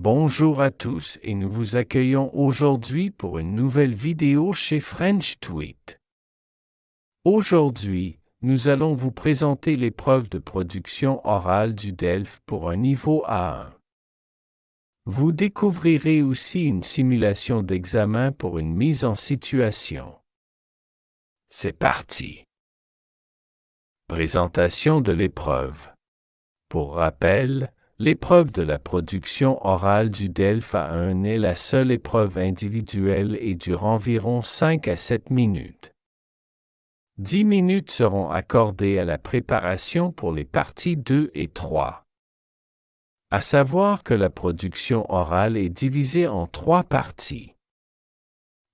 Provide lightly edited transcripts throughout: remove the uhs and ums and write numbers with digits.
Bonjour à tous et nous vous accueillons aujourd'hui pour une nouvelle vidéo chez French Tweet. Aujourd'hui, nous allons vous présenter l'épreuve de production orale du DELF pour un niveau A1. Vous découvrirez aussi une simulation d'examen pour une mise en situation. C'est parti! Présentation de l'épreuve. Pour rappel, l'épreuve de la production orale du DELF A1 est la seule épreuve individuelle et dure environ 5 à 7 minutes. 10 minutes seront accordées à la préparation pour les parties 2 et 3. À savoir que la production orale est divisée en 3 parties.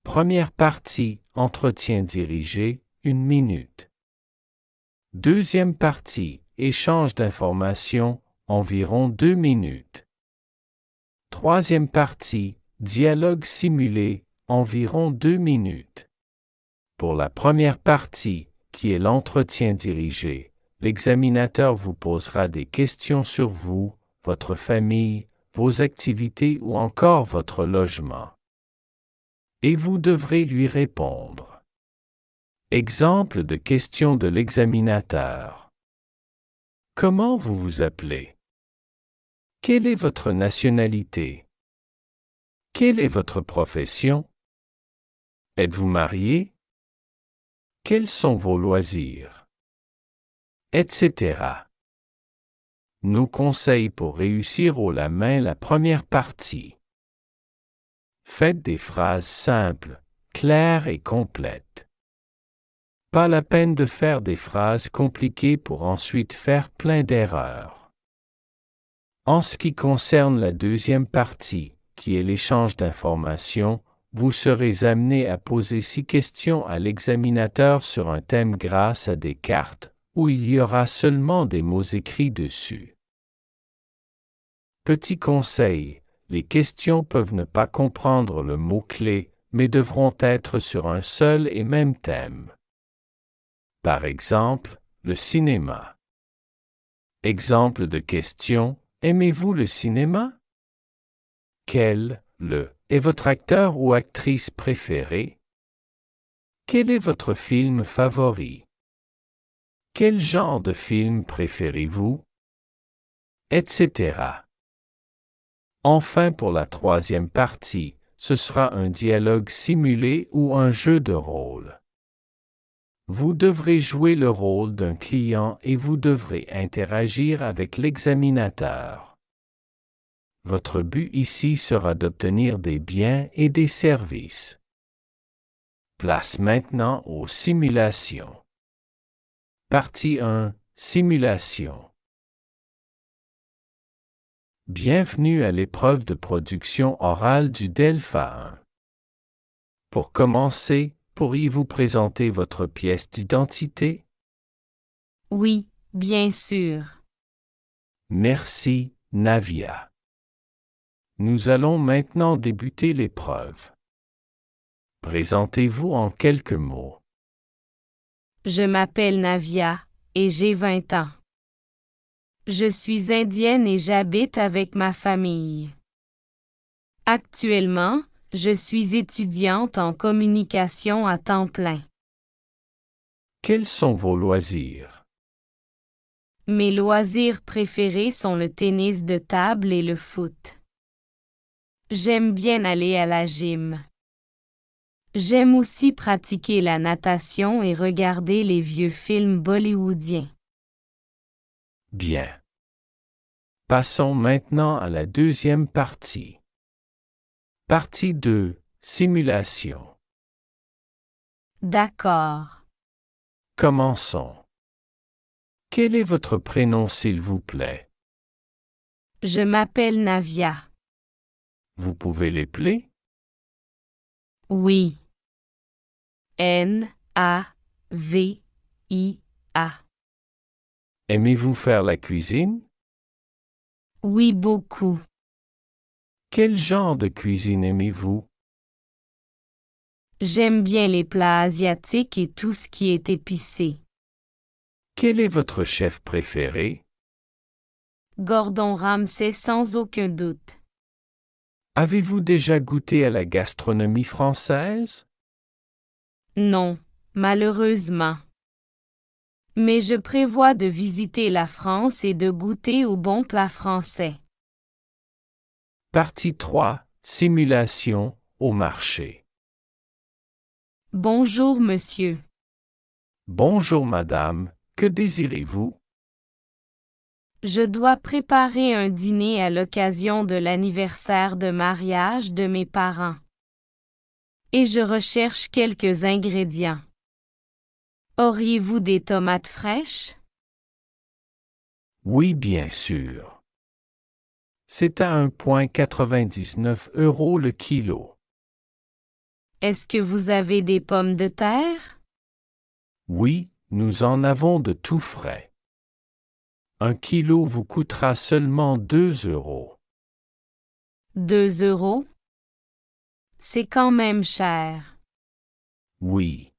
Première partie, entretien dirigé, 1 minute. Deuxième partie, échange d'informations, environ 2 minutes. Troisième partie, dialogue simulé, environ 2 minutes. Pour la première partie, qui est l'entretien dirigé, l'examinateur vous posera des questions sur vous, votre famille, vos activités ou encore votre logement. Et vous devrez lui répondre. Exemple de questions de l'examinateur. Comment vous vous appelez? Quelle est votre nationalité? Quelle est votre profession? Êtes-vous marié? Quels sont vos loisirs? Etc. Nos conseils pour réussir haut la main la première partie. Faites des phrases simples, claires et complètes. Pas la peine de faire des phrases compliquées pour ensuite faire plein d'erreurs. En ce qui concerne la deuxième partie, qui est l'échange d'informations, vous serez amené à poser 6 questions à l'examinateur sur un thème grâce à des cartes, où il y aura seulement des mots écrits dessus. Petit conseil, les questions peuvent ne pas comprendre le mot-clé, mais devront être sur un seul et même thème. Par exemple, le cinéma. Exemple de question, aimez-vous le cinéma? Quel, est votre acteur ou actrice préféré? Quel est votre film favori? Quel genre de film préférez-vous? Etc. Enfin, pour la troisième partie, ce sera un dialogue simulé ou un jeu de rôle. Vous devrez jouer le rôle d'un client et vous devrez interagir avec l'examinateur. Votre but ici sera d'obtenir des biens et des services. Place maintenant aux simulations. Partie 1. Simulation. Bienvenue à l'épreuve de production orale du DELF A1. Pour commencer, pourriez-vous présenter votre pièce d'identité? Oui, bien sûr. Merci, Navia. Nous allons maintenant débuter l'épreuve. Présentez-vous en quelques mots. Je m'appelle Navia, et j'ai 20 ans. Je suis indienne et j'habite avec ma famille. Actuellement, je suis étudiante en communication à temps plein. Quels sont vos loisirs? Mes loisirs préférés sont le tennis de table et le foot. J'aime bien aller à la gym. J'aime aussi pratiquer la natation et regarder les vieux films bollywoodiens. Bien. Passons maintenant à la deuxième partie. Partie 2. Simulation. D'accord. Commençons. Quel est votre prénom s'il vous plaît? Je m'appelle Navia. Vous pouvez l'épeler? Oui. N-A-V-I-A. Aimez-vous faire la cuisine? Oui, beaucoup. Quel genre de cuisine aimez-vous? J'aime bien les plats asiatiques et tout ce qui est épicé. Quel est votre chef préféré? Gordon Ramsay sans aucun doute. Avez-vous déjà goûté à la gastronomie française? Non, malheureusement. Mais je prévois de visiter la France et de goûter aux bons plats français. Partie 3. Simulation au marché. Bonjour monsieur. Bonjour madame, que désirez-vous? Je dois préparer un dîner à l'occasion de l'anniversaire de mariage de mes parents. Et je recherche quelques ingrédients. Auriez-vous des tomates fraîches? Oui, bien sûr. C'est à 1,99 € le kilo. Est-ce que vous avez des pommes de terre? Oui, nous en avons de tout frais. 1 kilo vous coûtera seulement 2 €. 2 euros? C'est quand même cher. Oui.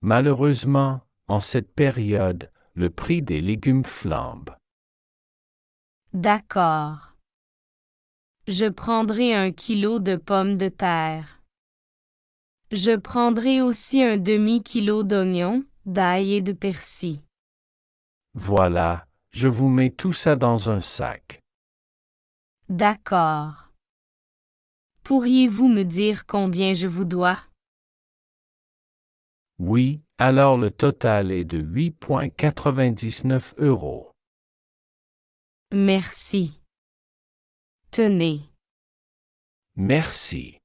Malheureusement, en cette période, le prix des légumes flambe. D'accord. Je prendrai 1 kilo de pommes de terre. Je prendrai aussi un demi-kilo d'oignons, d'ail et de persil. Voilà, je vous mets tout ça dans un sac. D'accord. Pourriez-vous me dire combien je vous dois? Oui, alors le total est de 8,99 €. Merci. Tenez. Merci.